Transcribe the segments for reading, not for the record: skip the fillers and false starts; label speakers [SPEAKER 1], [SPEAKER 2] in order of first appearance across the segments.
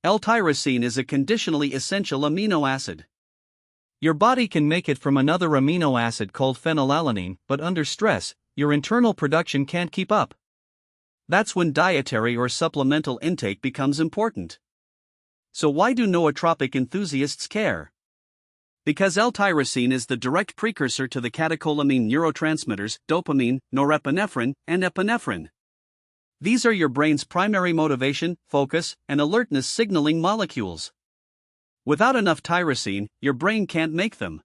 [SPEAKER 1] L-tyrosine is a conditionally essential amino acid. Your body can make it from another amino acid called phenylalanine, but under stress, your internal production can't keep up. That's when dietary or supplemental intake becomes important. So why do nootropic enthusiasts care? Because L-tyrosine is the direct precursor to the catecholamine neurotransmitters dopamine, norepinephrine, and epinephrine. These are your brain's primary motivation, focus, and alertness signaling molecules. Without enough tyrosine, your brain can't make them.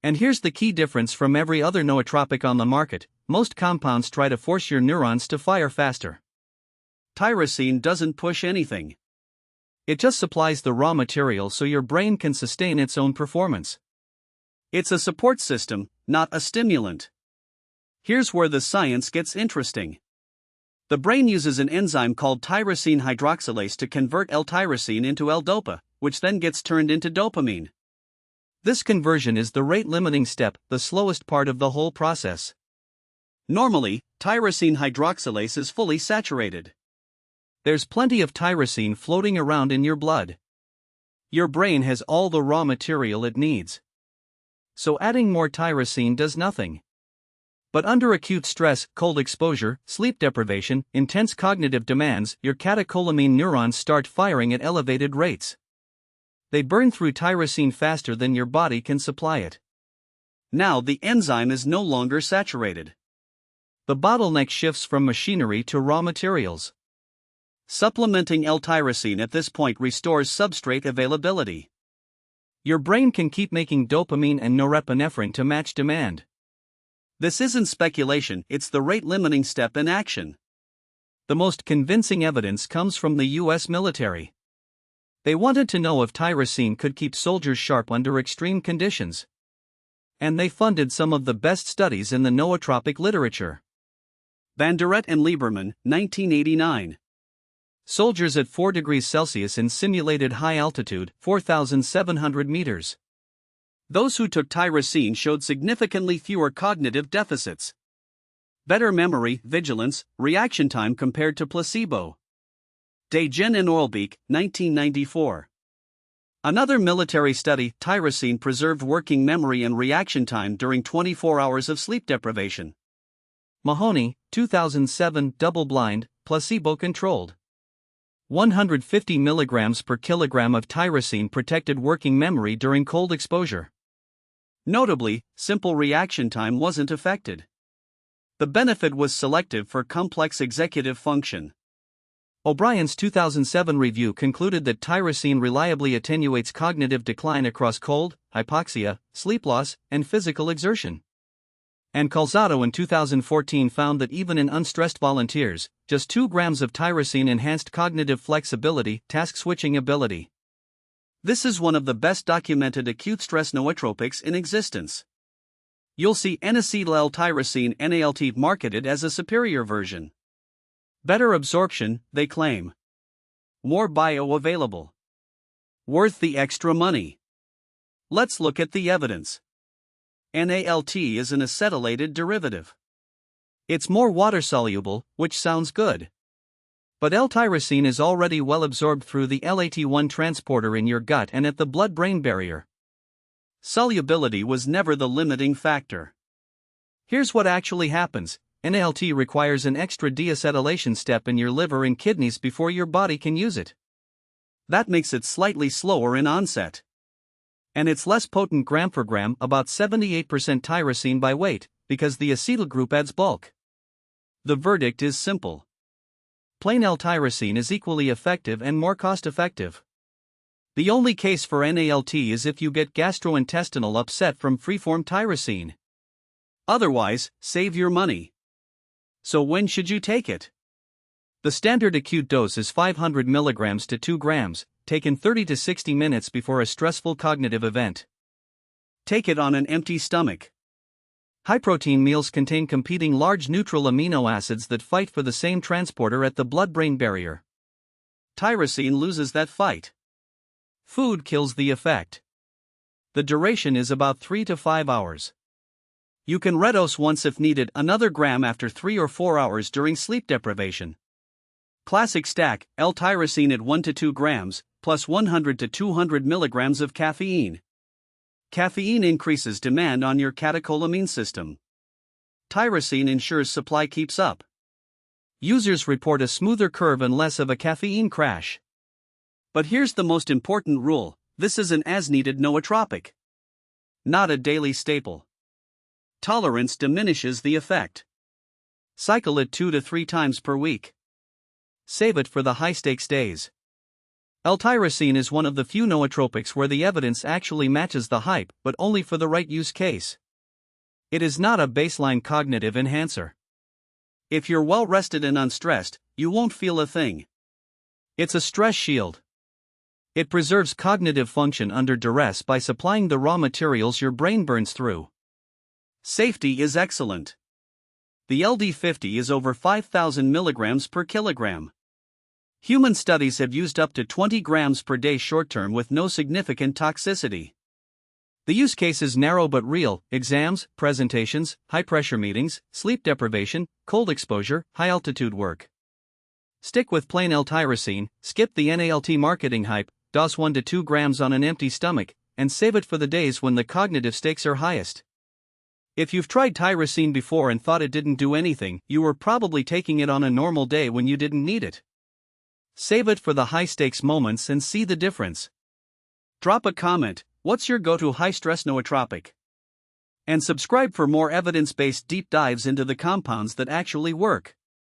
[SPEAKER 1] And here's the key difference from every other nootropic on the market: most compounds try to force your neurons to fire faster. Tyrosine doesn't push anything. It just supplies the raw material so your brain can sustain its own performance. It's a support system, not a stimulant. Here's where the science gets interesting. The brain uses an enzyme called tyrosine hydroxylase to convert L-tyrosine into L-dopa, which then gets turned into dopamine. This conversion is the rate-limiting step, the slowest part of the whole process. Normally, tyrosine hydroxylase is fully saturated. There's plenty of tyrosine floating around in your blood. Your brain has all the raw material it needs. So adding more tyrosine does nothing. But under acute stress, cold exposure, sleep deprivation, intense cognitive demands, your catecholamine neurons start firing at elevated rates. They burn through tyrosine faster than your body can supply it. Now the enzyme is no longer saturated. The bottleneck shifts from machinery to raw materials. Supplementing L-tyrosine at this point restores substrate availability. Your brain can keep making dopamine and norepinephrine to match demand. This isn't speculation, it's the rate-limiting step in action. The most convincing evidence comes from the US military. They wanted to know if tyrosine could keep soldiers sharp under extreme conditions. And they funded some of the best studies in the nootropic literature. Van Deret and Lieberman, 1989. Soldiers at 4 degrees Celsius in simulated high altitude, 4,700 meters. Those who took tyrosine showed significantly fewer cognitive deficits. Better memory, vigilance, reaction time compared to placebo. Dejen and Oilbeek, 1994. Another military study, tyrosine preserved working memory and reaction time during 24 hours of sleep deprivation. Mahoney, 2007, double-blind, placebo-controlled. 150 mg per kilogram of tyrosine protected working memory during cold exposure. Notably, simple reaction time wasn't affected. The benefit was selective for complex executive function. O'Brien's 2007 review concluded that tyrosine reliably attenuates cognitive decline across cold, hypoxia, sleep loss, and physical exertion. And Calzado in 2014 found that even in unstressed volunteers, just 2 grams of tyrosine enhanced cognitive flexibility, task switching ability. This is one of the best documented acute stress nootropics in existence. You'll see N-acetyl L-tyrosine NALT marketed as a superior version. Better absorption, they claim. More bioavailable. Worth the extra money. Let's look at the evidence. NALT is an acetylated derivative. It's more water-soluble, which sounds good. But L-tyrosine is already well absorbed through the LAT1 transporter in your gut and at the blood-brain barrier. Solubility was never the limiting factor. Here's what actually happens. NALT requires an extra deacetylation step in your liver and kidneys before your body can use it. That makes it slightly slower in onset. And it's less potent gram per gram, about 78% tyrosine by weight, because the acetyl group adds bulk. The verdict is simple. Plain L-tyrosine is equally effective and more cost-effective. The only case for NALT is if you get gastrointestinal upset from freeform tyrosine. Otherwise, save your money. So when should you take it? The standard acute dose is 500 mg to 2 grams, taken 30 to 60 minutes before a stressful cognitive event. Take it on an empty stomach. High-protein meals contain competing large neutral amino acids that fight for the same transporter at the blood-brain barrier. Tyrosine loses that fight. Food kills the effect. The duration is about 3 to 5 hours. You can redose once if needed, another gram after 3 or 4 hours during sleep deprivation. Classic stack, L-Tyrosine at 1 to 2 grams, plus 100 to 200 milligrams of caffeine. Caffeine increases demand on your catecholamine system. Tyrosine ensures supply keeps up. Users report a smoother curve and less of a caffeine crash. But here's the most important rule: this is an as-needed nootropic, not a daily staple. Tolerance diminishes the effect. Cycle it 2 to 3 times per week. Save it for the high-stakes days. L-Tyrosine is one of the few nootropics where the evidence actually matches the hype, but only for the right use case. It is not a baseline cognitive enhancer. If you're well rested and unstressed, you won't feel a thing. It's a stress shield. It preserves cognitive function under duress by supplying the raw materials your brain burns through. Safety is excellent. The LD50 is over 5,000 milligrams per kilogram. Human studies have used up to 20 grams per day short-term with no significant toxicity. The use case is narrow but real: exams, presentations, high-pressure meetings, sleep deprivation, cold exposure, high-altitude work. Stick with plain L-Tyrosine, skip the NALT marketing hype, dose 1 to 2 grams on an empty stomach, and save it for the days when the cognitive stakes are highest. If you've tried tyrosine before and thought it didn't do anything, you were probably taking it on a normal day when you didn't need it. Save it for the high-stakes moments and see the difference. Drop a comment: what's your go-to high-stress nootropic? And subscribe for more evidence-based deep dives into the compounds that actually work.